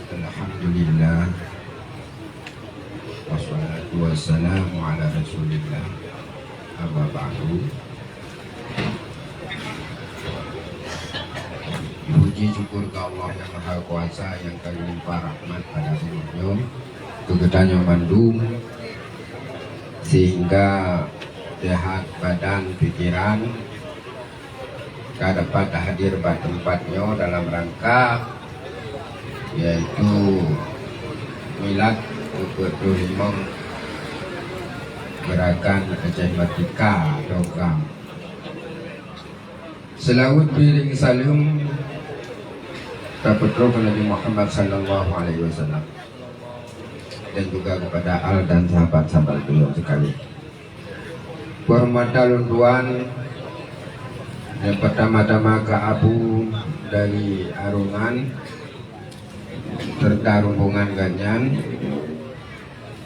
Alhamdulillah wassalatu wassalamu ala rasulillah amma ba'du. Puji syukur ke Allah yang Maha Kuasa yang kali limpah rahmat pada seluruhnya kegetanya mandum sehingga sehat badan pikiran dapat hadir pada tempatnya dalam rangka yaitu milad ke-25 gerakan Aceh Merdeka Dogam. Selawat piring salam kepada Nabi Muhammad sallallahu alaihi wasallam dan juga kepada al dan sahabat-sahabat beliau sekali. Hormatan tuan yang pertama-tama ke Abu dari Arungan serta rombongan Ganyan.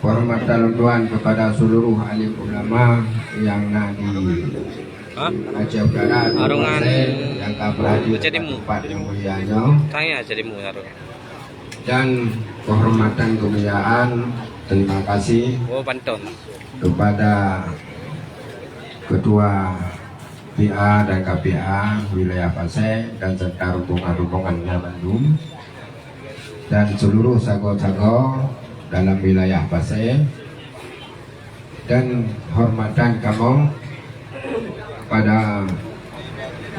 Hormatan tuan kepada seluruh alim ulama yang di Aceh Utara Arungan yang berhadir di tempat yang mulianya. Tanya aja di Arungan. Dan kehormatan kemuliaan terima kasih kepada Ketua PA dan KPA wilayah Pasai dan serta rombongan-rombongan Bandung dan seluruh sago-sago dalam wilayah Pasai, dan hormatan kamu pada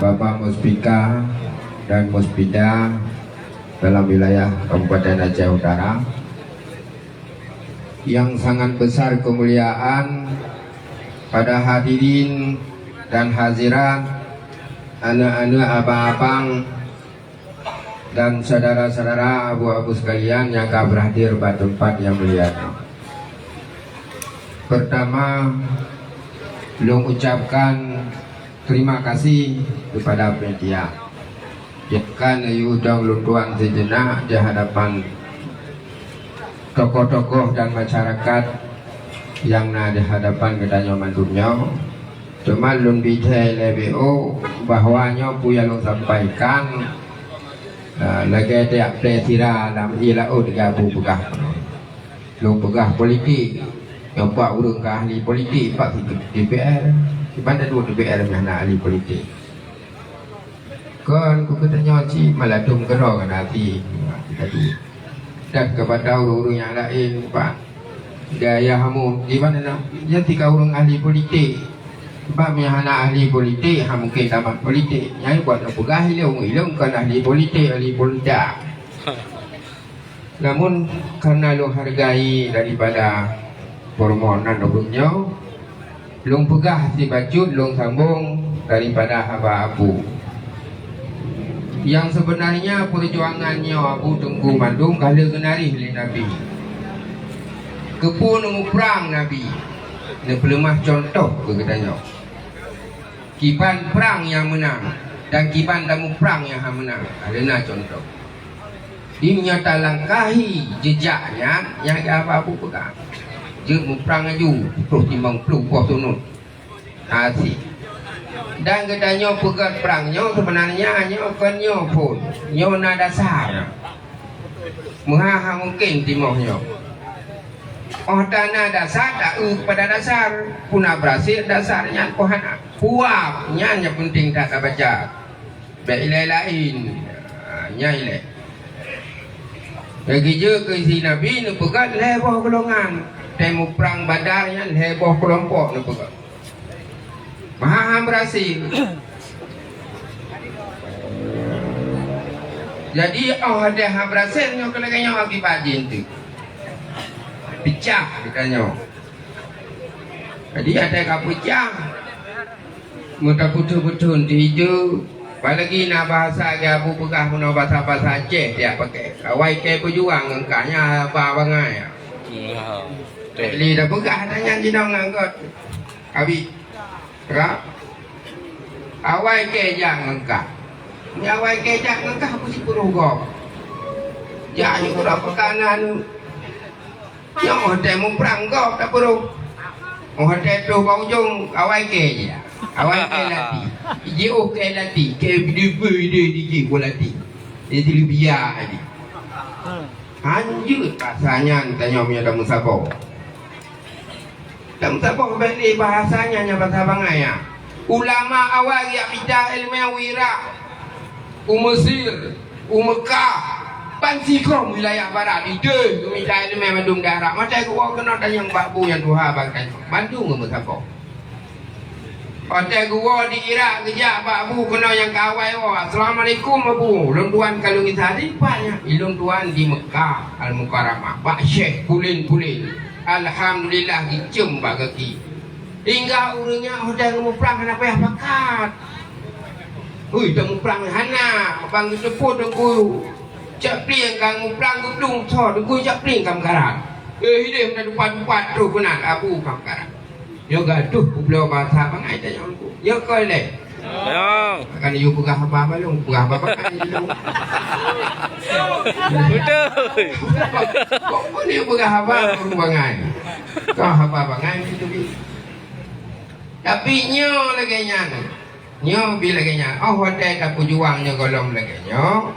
Bapak Muspika dan Muspida dalam wilayah Kabupaten Aceh Utara yang sangat besar kemuliaan pada hadirin dan hadirat, anak-anak abang-abang dan saudara-saudara abu-abu sekalian yang akan berhadir pada tempat yang mulia. Pertama, belum ucapkan terima kasih kepada media. Jadikan udang luntuan sejenak di hadapan tokoh-tokoh dan masyarakat yang di hadapan kedanya mantunya. Cuma lun bitai LBO bahwanya punya lun sampaikan lagi tiap presira dalam ilau digabung pegah lun pegah politik yang pak urung ke ahli politik pak DPR mana dua DPR yang nak ahli politik kan ku katanya cik maladum kena kan hati tadi dan kepada urung-urung yang lain pak gaya hamu di mana nak jadi kau urung ahli politik sebab yang anak ahli politik mungkin tamat politik yang buat apa gah hilang kan ahli politik namun karena lu hargai daripada permohonan urungnya lu pegah si bacut lu sambung daripada haba abu yang sebenarnya perjuangannya Abu Tengku Bandung kala kenari oleh Nabi kepun perang Nabi ini pelemah contoh katanya kiban perang yang menang dan kiban tamu perang yang menang ada contoh dia menyata langkahi jejaknya yang apa-apa pegang je perang aju terus timbang peluk puas tunut asik dan katanya pegang perangnya sebenarnya hanya kanyo pun nyo na dasar muhaha mungkin timohnya oh tanah dasar tak pada dasar punah berhasil dasarnya kohana puapnya yang penting tak baca bailai lain nyai lagi je ke si Nabi ni pegat leboh golongan temu perang badarnya leboh kelompok ni pegat maha berhasil jadi ada berhasil nyo kelengnya akibat tu pecah katanya. Jadi ada kapecah mudah putus-putus di hijau apalagi nak bahasa ke Abu Pegah punya bahasa-bahasa Aceh dia pakai awai ke berjuang engkanya apa bangai jadi dah pegah tanya jinong angkot abi tak awai ke jang engkah ni awai ke jang engkah aku si purugok jang kurang pekanan yang ada mau perang kau tak perlu ada tu bau jong awal ke je awal ke lati jauh ke lati ke video dia di ke lati dia lebih biar ni Anjut bahasanya tanya punya damu sabo. Damu sabo balik bahasanya nya bahasa bangaya. Ulama awal yang bidah ilmu wira. Mesir, Mekah, Pansiko wilayah barat itu bidah ilmu mandung darat. Macam gua kena tanya babu yang Tuhan bagi Bandung ke sabo. Hotel gua di Iraq kejap babu kena yang kawai wah. Assalamualaikum babu. Long tuan kalau kita di banyak. Long tuan di Mekah Al-Mukarramah. Pak Syekh pulin. Alhamdulillah gicem bagi. Hingga urangnya hotel kamu perang kenapa ya pakat. Ui dah mu perang hana. Bang seput aku. Cak pling kamu perang gedung thor aku cak pling kamu karat. Hidup dah dupat tu benar abu kamu karat. Yo gaduh beliau bahasa apa ngai tanya aku. Yo koi le. Yo. Kan yo buka apa lu? Buka apa kan lu? Betul. Kok ni buka apa lu bangai? Kau apa bangai itu bi. Tapi nyo lagi nyana. Nyo bi lagi nyana. Oh hotel tak juangnya golong lagi nyo.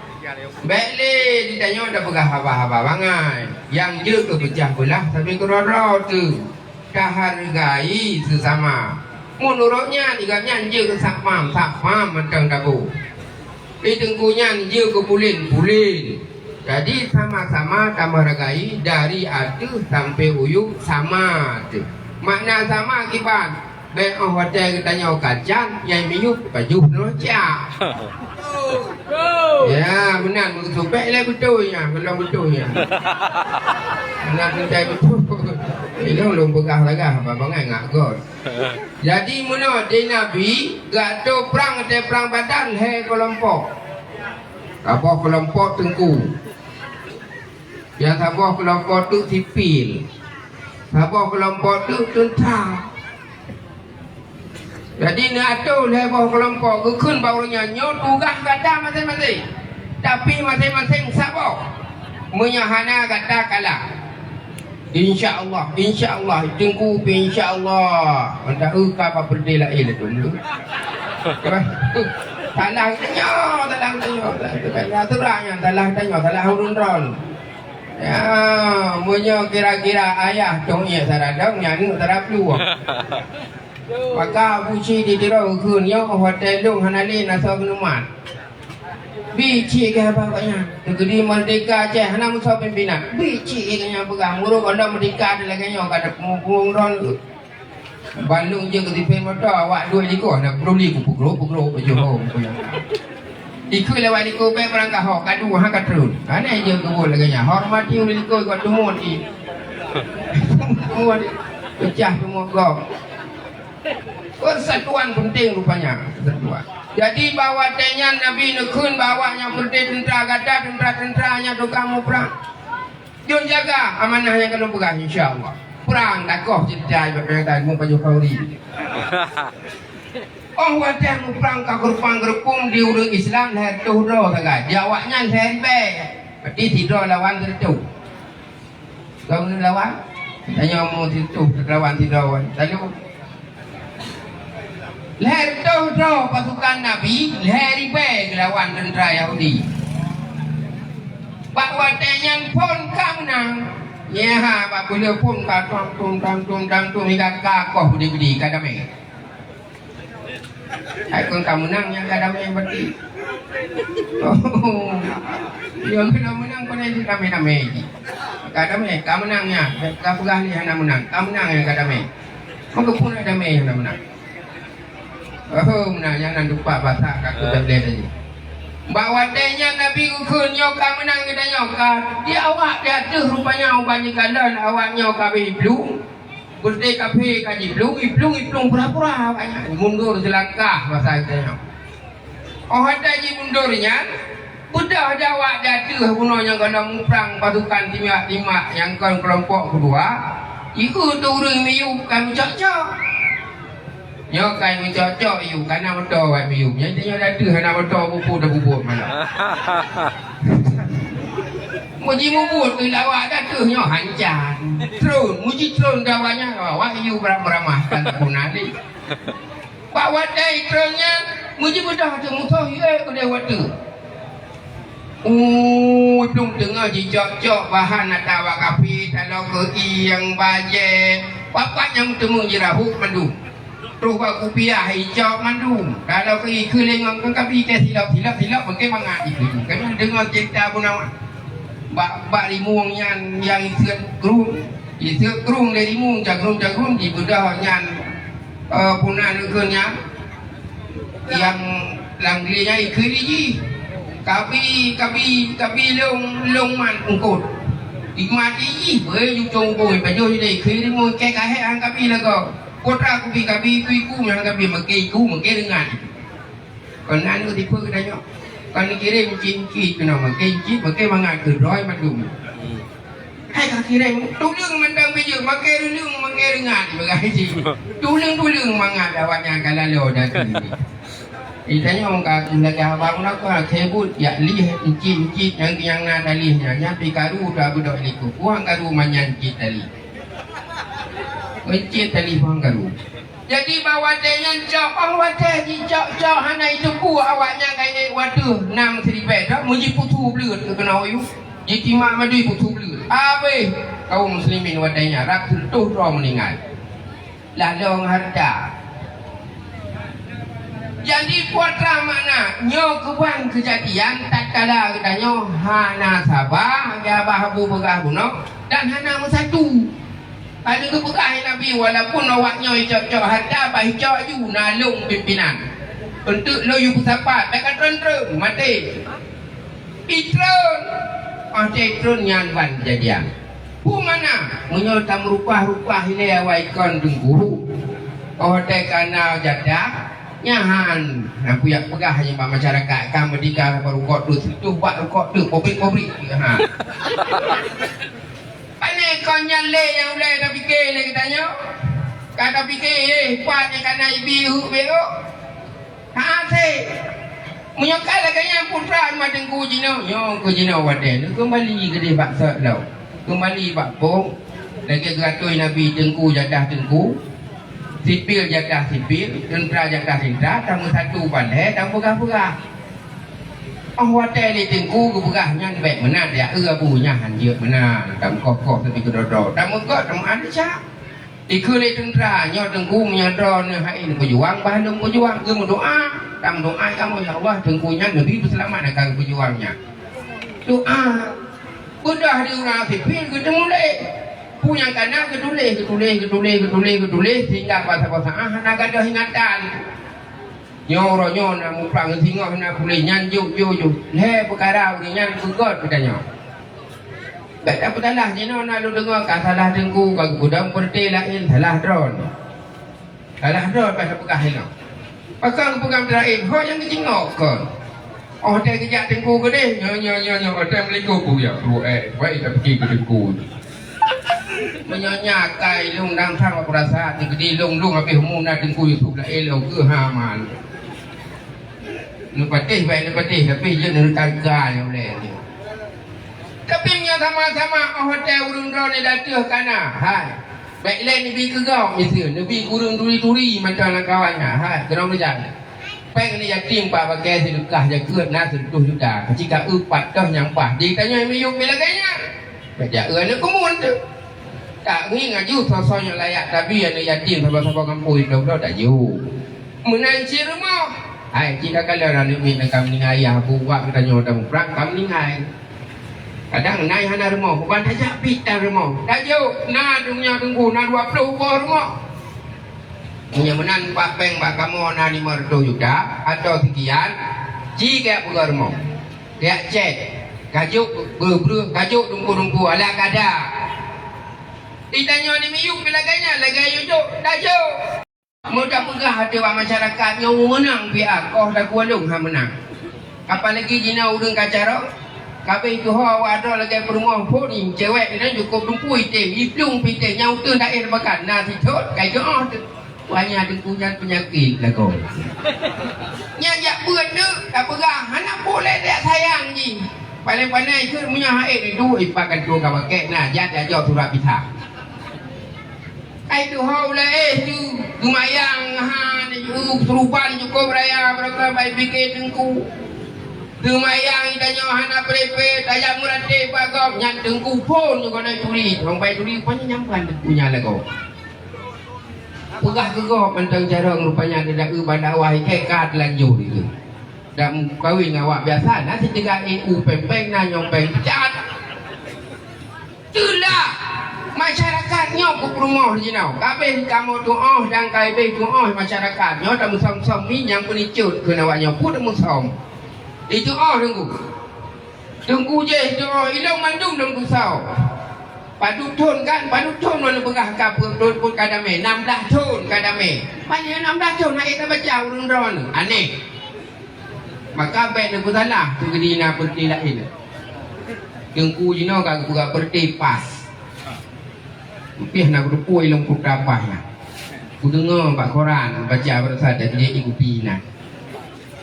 Beli ditanya dah buka apa bangai. Yang je ke pecah belah tapi kerana tu. Hargai sesama. Menurutnya diganya je ke sakmam macam tabu. Ditengkunya je ke pulin. Jadi sama-sama tambah hargai dari adu sampai uyuk sama tu. Makna sama akibat. Baik hotel tanya kacan yang miyuk baju nocak. Ya benar begitu. Baiklah betulnya, belum betulnya. Benar betul. Ini belum pegah lagi apa bangai ngak god. Jadi menurut di Nabi gato perang te perang badan he kelompok. Apa kelompok tengku. Yang apa kelompok tu sipil. Apa kelompok tu tentara. Jadi ni atul he bawa kelompok kekun baunya nyot tugas kata masing-masing. Tapi masing-masing sabok menyahana kata kalah. InsyaAllah tunggu insyaAllah anda apa berdela itu dulu talang talang urun-urun ya punya kira-kira ayah dongnya saradang nyanyi terap lu maka puji di dirau kunyo hotel dong hanali nasa penuman bici ke apa banyak tegedi merdeka Aceh hana musa pimpinan bici kanya pegang muruk anda merdeka ada lagi nyo kada pengurun balung je ke tipe motor awak dua liko nak peruli pukul baju hom iku lewat liko baik perangkah hok kadu ha katrun ane je ke bol lagi nya hormati liko ko tumut i pecah semua gok persatuan penting rupanya persatuan. Jadi bawa tenyan Nabi nekun bawanya berdiri tentera gada tentera-tenteranya tu kamu perang. Jom jaga amanah yang kena pegang insya-Allah. Perang dakoh cerita berkaitan mu baju kauri. Oh wadah mu perang ka gerpang-gerpung di urang Islam leher tuhro saga. Jawabnya lembe. Berarti tidak lawan tertu. Kau ni lawan? Tanya mu situ lawan tidak lawan. Lalu leher tuhro pasukan Nabi, leher ibe lawan tentera Yahudi. Pak watenyan pun kamnang. Ya ha, pak boleh pun tum hingga kakoh budi-budi kadame. Aku kamnang yang kadame berarti. Oh. Yang kena menang pun ini kami-kami. Kadame kamnangnya, kapugah ni hana menang. Kamnang yang kadame. Maka pun ada me yang menang. Oh, menang yang nak lupa bahasa kat tu boleh tadi. Bawa tanya Nabi ukun nyoka menang kita nyoka. Dia awak dia tu rupanya banyak galon awak nyoka iblu. Berde kafe kaji iblu pura-pura awaknya mundur selangkah bahasa kita. Oh ada ji mundurnya. Budak ada awak dia tu gunanya kalau perang pasukan timah yang kelompok kedua. Ikut turun miu kami cocok. Nyo kai mi cocok you kana motor wai mi you. Nya tanya dah tu hana motor bubut mana. Muji bubut tu lawak dah tu nyo hancan. Muji trun dawanya wah you beramah-ramahkan punali. Pak wadai trunnya muji budah tu motor ye ke dia watu. Belum dengar jijak-jak bahan atau kapi kalau ke yang baje. Bapak yang temu jerahuk mandu. Terus aku piah hijau mandu. Kalau ke kelengong kan kapi ke silap mungkin mangat itu. Kan dengar cerita pun nama. Bak limung yang isir kerung dari limung jagung di bedah yang punan kenyang yang langlinya ikiri kabi long man ungkut ikmati boleh jujung boleh baju ini ikiri mu kek ang kabi lagu kota kabi ku yang kabi makai dengan konan tu tipu kedanya kan kirim cincin kena makai mangat keroi madum hai kak kirim tulung mandang baju makai dengan bagaji tulung mangat awaknya kalau dah Itanya orang kata lagi abang nak kau sebut ya lih cip yang nak dalihnya nyampi karu dah budak liku uang karu manyan cip tali mencit tali uang karu jadi bawa dengan cok awak tadi cok hana itu ku awaknya kayak waduh 6,000 dah muji putu belut kena ayu jadi mak madu putu belut abe kaum muslimin wadanya rak tuh roh meninggal lalu harta jadi putra mana nyo kewan kejadian tak kala katanya hana sabah ya bahabu begah buno dan hana satu ada ke begah nabi walaupun awaknya cok harta bah cok ju nalung pimpinan untuk lo yu pusapat dekat tren mati itron itron yang wan kejadian pu mana menyo tam rupah hilai waikon tengku oh tekana jadah nyahan aku yang pegah hanya masyarakat kan merdeka baru kok tu buat kok tu pobrik ha pane konyan le yang boleh dah fikir le katanya kata fikir kuatnya kana ibu beo ha se menyokal laganya putra madeng ku jino yo ku jino waden kembali ke dia baksa lau kembali bakpong lagi gatoi nabi tengku jadah tengku sipil jadah sipil, tentera jadah tentera, tamu satu pandai, tamu pegah-pegah. Oh wadah di tengku kepegahnya baik mana dia bunya hanjir mana, tamu kokoh tapi kedodo, tamu kok tamu ada cak. Ikut tentera, nyo tengku menyadron hain pejuang, bahan pejuang, kamu doa, tamu doa kamu ya Allah tengkunya lebih berselamat akan pejuangnya. Doa, udah diurang sipil ketemu deh. Punya kanan ketulih sehingga pasal-pasal nak ada ingatan nyo nak perang singa nak boleh nyanjuk le perkara ni nyan gugot katanya tak apa salah jino nak lu dengar kat salah tengku kat gudang perti lain salah drone pasal pegah hina pasal pegang terakhir ho yang dijengok kon oh dia kejak tengku ke deh nyo assalamualaikum bu ya bu baik tak pergi ke tengku menyonya kai lung dang thang perasaan gede lung api humuna tengku YouTube la elo ke haman nu patih tapi je nu tangga yo le tapi nya sama-sama hotel urung drone datuh kana hai baik lain ni bi kegau misir nabi urung turi macam kawannya hai kena berjalan peng ni yatim pak pakai sedekah jaga na sentuh juga jika upat dah yang pas ditanya miyuk bila kayaknya baca ni kumun tu tak ni ngaju sosok yang layak tapi yang yatim sahabat-sahabat kampung itu tak jauh menanci rumah hai jika kalian nak minta kami dengan ayah buat kita nyoda perang kami dengan kadang naik hana rumah bukan saja pita rumah tak jauh na dunia tunggu na 20 buah rumah punya menan pak peng pak kamu na 500 juta atau sekian jika buka rumah dia cek gajuk gajuk tunggu ala kada ditanya ni miyuk bila ganya lagi yujuk dajuk mudah pegah hati masyarakat yang menang pihak kau dah kualung ha menang apalagi jina urang kacara kabeh tu ha ada lagi perumah pun ni cewek ni cukup dumpu item iplung pite nyau tu dak air makan na sitot kai ke banyak dengkunya penyakit lah kau nyak buat tu tak pegah anak boleh dia sayang ni pandai-pandai ke punya air ni duit pakai tu kau pakai nah jat surat pisah ai tu hau la tu lumayan ha ni serupan cukup raya berapa baik fikir tengku Tumayang idanyo hana prepe tayang murate bagom nyan tengku pun juga nak turi orang baik turi rupanya nyampan punya lagu pegah kegop mentang jarang rupanya dia dak bandawah kekat lanjut itu dak kawin awak biasa nasi tiga EU pempeng na nyompeng cat itulah masyarakatnya ku rumah jinau kabeh kamu doa dan kabeh doa masyarakatnya tak musam-sam ni yang penicut kena awaknya pun musam itu tunggu je doa ilang mandung tunggu sau padut thôn kan padut thôn mana begah kapur pun kadame 16 thôn kadame banyak 16 thôn nak kita baca urun-urun aneh maka baik nak salah tu kedina perti lain tunggu je no kan buka perti pas pih nak rupu ilang kutapahnya ku dengar pak koran baca bersat dia ikuti nah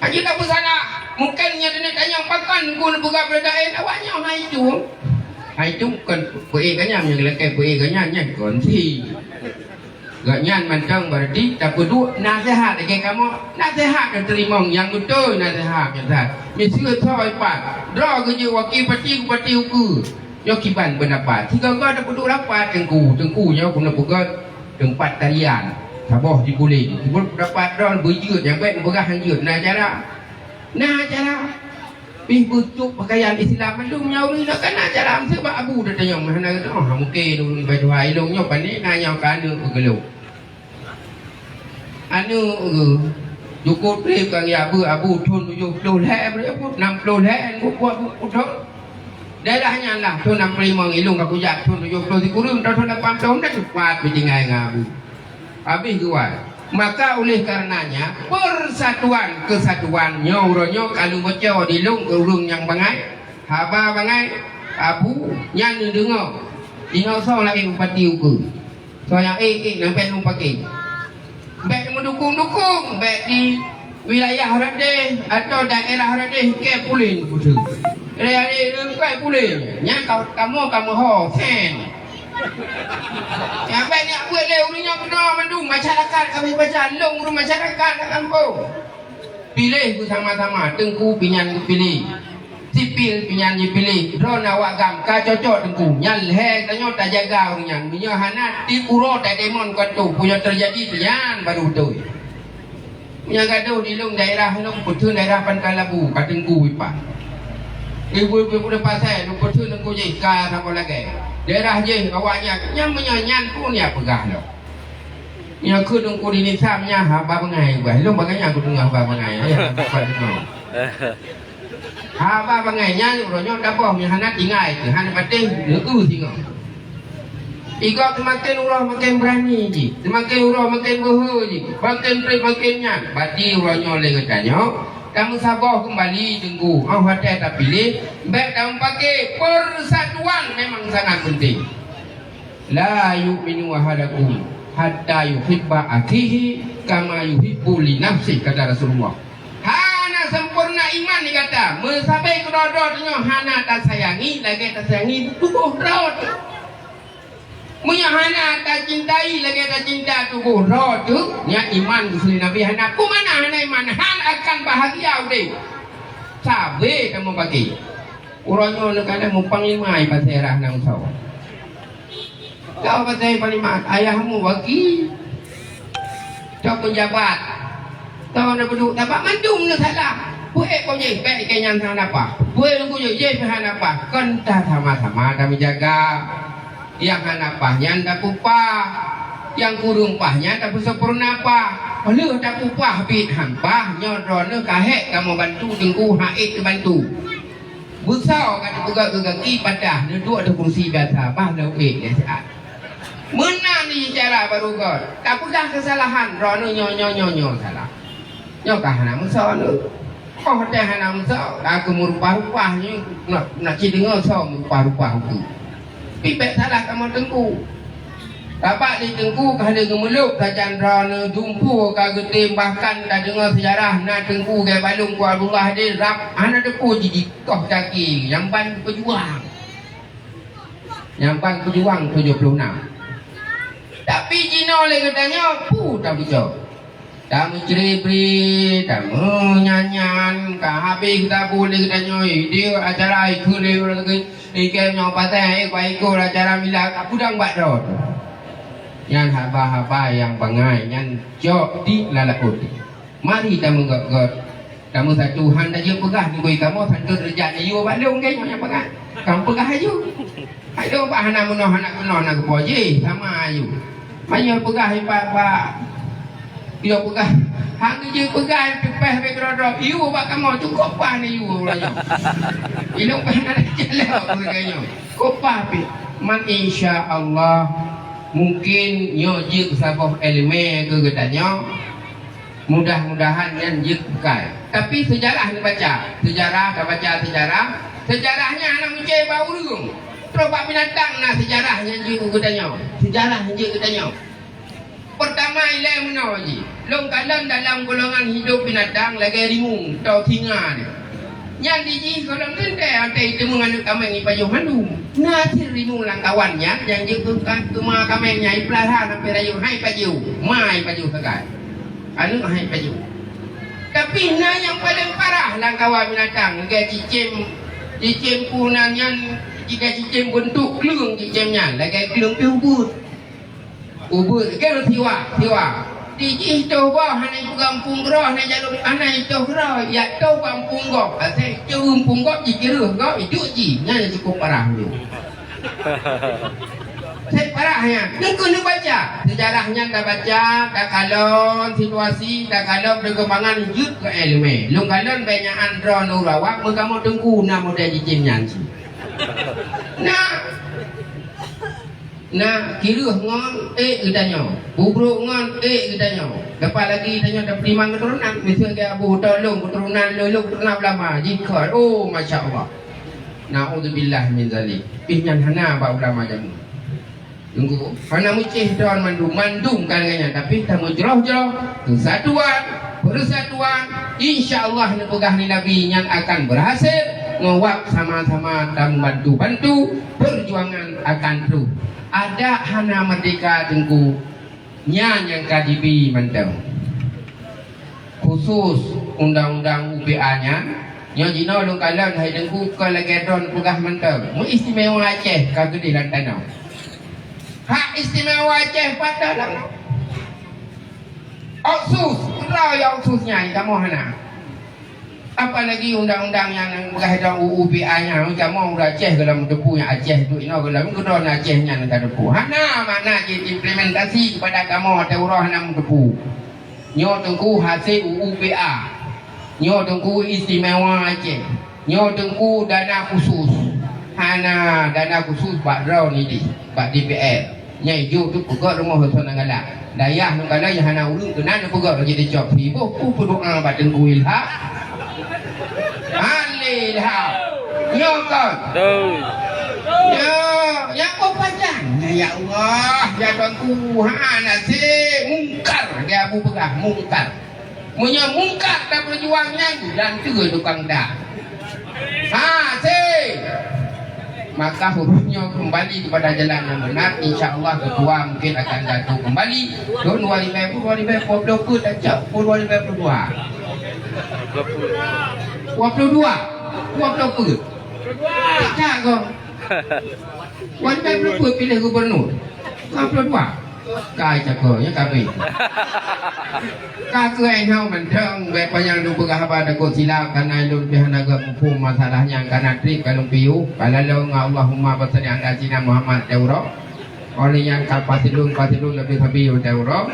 aja tak bersalah mungkin nya dia tanya pakan ku nak buka berdain awaknya hai tu kan puai kanya yang lekai puai kanya nya kon si gak nyan mancang berarti tak perlu nasihat dekat kamu nasihat dan terima yang betul nasihat yang sah mesti soi pak draw kerja wakil parti ku yo kiban pendapat tiga kau ada perlu rapat tengkunya aku nak buka tempat tarian saboh di kulit dapat draw berjut yang baik berah hanjut nah cara ih butuh pakaian Islam mandung nyauri nak kena cara sebab abu dah tanya mana kata oh mungkin dulu baju ailungnya pandai nanya kana bergeluk anu cukup trip kang ya abu thun 70 lek berapa 60 lek aku buat thun daerahnya lah thun 65 ilung aku jak thun 70 dikurung thun 80 dah cepat bertingai ngabu habis kuat maka oleh karenanya persatuan kesatuan nyoronyo kalau baca di lung urung yang bangai haba bangai abu yang dengar tinggal so lagi upati uku so yang nampak numpaki baik mendukung baik di wilayah Radeh atau daerah Radeh ke pulin putu daerah ke pulin nya kamu ho sen yang banyak buat dia urinya benar mandung masyarakat kami baca long rumah masyarakat nak kampung pilih ku sama-sama tengku pinyan ku pilih sipil pinyan ku pilih drone awak gam ka cocok tengku nyal he tanyo tak jaga urinya punya hanat di puro tak demon katu punya terjadi pian baru tu punya gaduh di long daerah long betul daerah Pankalabu ka tengku ipa ibu-ibu dah pasal lu betul tengku je ka apa lagi daerah je awaknya yang menyanyan pun ya pegah lo yang ku dengku di nisamnya haba bangai gua lu bagainya aku dengar haba bangai ya dapat dengar haba bangai nya uronyo dapoh nya hanat ingai ke hanat patih leu singo igok semakin urah makin berani ji semakin urah makin boho ji makin pri makin nyan bati uronyo le katanya kamu sabar kembali tunggu hotel tak pilih baik kamu pakai persatuan memang sangat penting la yu'minu ahadakum hatta yuhibba akhihi kama yuhibbu li nafsi kata Rasulullah hana sempurna iman ni kata mensabai kedodo hana tak sayangi lagi tak sayangi tubuh raut punya hana tak cintai lagi tak cinta tubuh roh tu nya iman kusuli Nabi hana ku mana hana iman han akan bahagia udah sabe kamu bagi uronyo nak ada mupanglimai paserah nang saw kau pasai panglima ayahmu bagi kau penjabat kau nak duduk dapat mandung nak salah buat kau je baik kenyan sana apa buat aku je hana apa kan tak sama-sama kami jaga yang hanapahnya ndak upah yang kurung pahnya ndak sempurna apa lu ndak upah bit hampah nyodron kahek kamu bantu tengku haid bantu busau kan juga gegaki padah duduk ada kursi biasa bah lau ya saat menang ni cara baru god tak pedah kesalahan rono nyo salah nyo kah hana musau lu oh teh hana musau aku merupah-rupah nak cidengar so merupah-rupah aku pipek salah kamu tengku dapat di tengku kah ada gemeluk kajan rana jumpu kah getim bahkan dah dengar sejarah nak tengku ke balung ku Abdullah dia rap anak depu jadi koh kaki yang ban pejuang 76 tapi Cina oleh katanya pu tak bijak tamu cerita, tamu nyanyian, habis kita boleh kita nyoi dia acara ikut dia lagi ikan nyau patah ikut acara milah aku dah buat dah. Yang haba-haba yang bangai yang jok di lalakut. Mari tamu gak kamu satu Tuhan dah je pegah ni bagi kamu satu derajat ni you balung kan yang pegah. Kamu pegah aja. Ayo pak hana munoh anak kuno nak poje sama ayu. Banyak pegah pak. Dia pegah. Hang je pegah tepeh begrodok. You pak kamu cukup pa ni you ulanya. Ilung pa nak jalan beganya. Kopah pi. Man insya-Allah mungkin nyo je sabah ilmu ke katanya. Mudah-mudahan yang je bukan. Tapi sejarah ni baca. Sejarah dah baca sejarah. Sejarahnya anak muncul bau dulu. Terus pak binatang nah sejarahnya je katanya. Sejarah je katanya. Pertama ilmu mana je? Long kalan dalam golongan hidup binatang lagi rimung atau singa dia. Yang diji kalau tende antai itu mengandung kami ni payung mandu. Nasi rimung lang kawannya yang je kema kami nyai pelahan sampai rayu hai paju. Mai paju sekat. Anu hai paju. Tapi nah yang paling parah lang kawan binatang lagi cicim punannya jika cicim bentuk kelung cicimnya lagi kelung ubud kan tiwa di itu bah hanai kampung roh hanai jalur hanai itu roh ya tu kampung gop asal kampung gop dikira gop itu ji nya cukup parah tu. Saya parahnya nak kena baca sejarahnya dah baca dah kalon situasi dah kalon perkembangan hidup ke ilmu long kalon banyak andro nurawak kamu tengku nama dia jijimnya Nah kira ngon katanya bubruk ngon katanya lepas lagi tanya dah perimang keturunan misal dia abu tolong keturunan lolok keturunan lama jika Masya Allah na'udzubillah min zalik pihnya hana ba ulama jamu tunggu hana mucih don mandum kalanya tapi tamu jeroh persatuan insyaallah ni pegah ni nabi yang akan berhasil ngawak sama-sama dan bantu perjuangan akan terus. Ada hana merdeka tengku nya yang KDB mantau. Khusus undang-undang UPA nya nya jino long kalan hai tengku ke lagedon pegah mantau. Mu istimewa Aceh ka gede lan tanau. Hak istimewa Aceh pada lang. Oksus, rau yang oksusnya kamu hana. Apalagi undang-undang yang berkaitan UPA-nya macam mau Aceh dalam depu yang Aceh tu ino dalam kedon Acehnya nak depu. Hana mana je implementasi kepada kamu Taurah nam depu. Nyo tengku hasil UPA. Nyo tengku istimewa Aceh. Nyo tengku dana khusus. Hana dana khusus pak draw ni di, pak DPR. Nyai ju tu pegak rumah hosan ngala. Dayah nu kala yang hana ulun kenan pegak lagi dicop ribu ku berdoa pak tengku ilhaq. Alilhaq nyokot ya kau pajan ya Allah ya tuanku nasi mungkar dia abu pegah mungkar punya mungkar tak berjuangnya dan tu tukang dah maka hurufnya kembali kepada jalan yang benar insyaAllah ketua mungkin akan jatuh kembali tahun 2022 tak kau wanita berapa pilih gubernur 22 kai cakapnya kami kakak yang hau mentang bepa yang lu pegah pada kau silap karena lu pihak naga mumpung masalahnya karena trik kalau piu kalau Allahumma basalli ala sayyidina Muhammad Taurah oleh yang pasilung lebih habis Taurah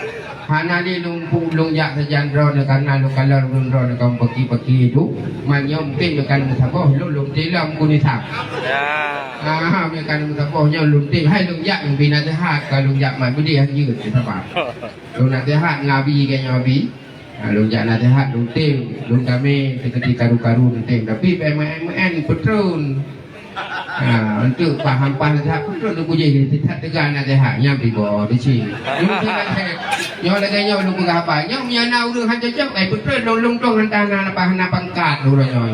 hana di lung jak sejandro karena lu kalau lung ro kau pergi itu manyom mungkin bukan musabah lung tilam kunisap bukan musabahnya lung tim hai lung jak yang bina sehat kalau lung jak mai budi yangยืดsebab lung nasihat ngabi kayaknya ngabi lung jak nasihat lung tim lung kami ketika karu-karu lung tim tapi PMN betul untuk paham nasihat betul lu puji nasihat tegan nasihatnya bibo di sini nyo lagi nyo lu pegah apa nyo miana urang hajajak betul lolong dong hantana apa pangkat urang nyo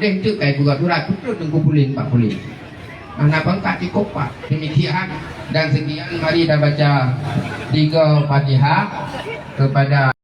deng tu buat surat betul tunggu pulin pak pulin mana pangkat di kopak demikian dan sekian mari dah baca 3 Fatihah kepada